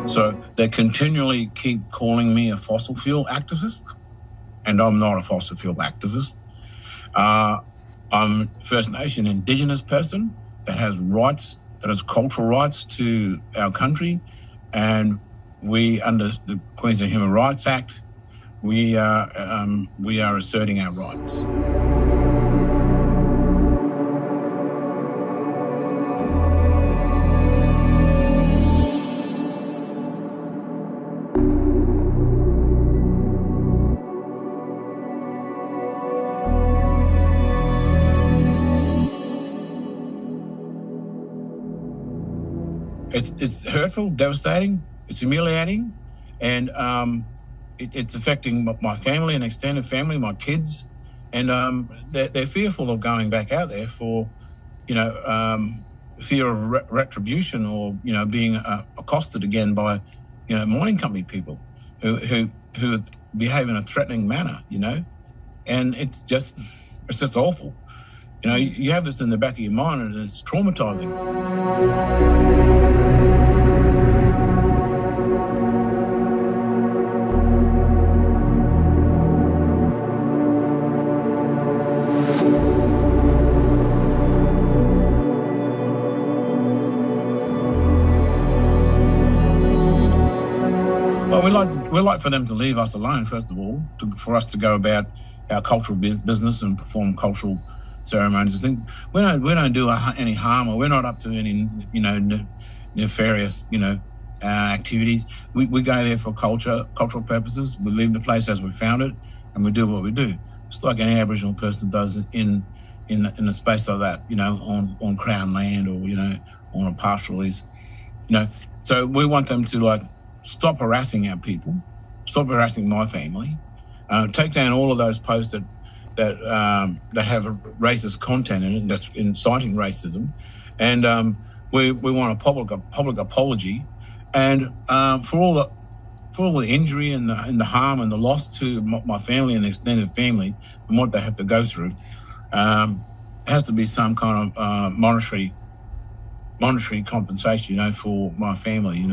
So they continually keep calling me a fossil fuel activist, and I'm not a fossil fuel activist. I'm a First Nation Indigenous person that has rights, that has cultural rights to our country, and we, under the Queensland Human Rights Act, we are asserting our rights. It's hurtful, devastating, it's humiliating, and it's affecting my family and extended family, my kids, and they're fearful of going back out there for, fear of retribution or, being accosted again by, mining company people who behave in a threatening manner, and it's just awful. You have this in the back of your mind, and it's traumatizing. Well, we like for them to leave us alone, first of all, for us to go about our cultural business and perform cultural ceremonies. I think we don't do any harm, or we're not up to any nefarious activities. We go there for cultural purposes. We leave the place as we found it, and we do what we do. It's like any Aboriginal person does in a space like that, on Crown land or on a pastoral lease. So we want them to stop harassing our people, stop harassing my family, take down all of those posts that have racist content in it, that's inciting racism, and we want a public apology, and for all the injury and the harm and the loss to my family and the extended family and what they have to go through, has to be some kind of monetary compensation, for my family,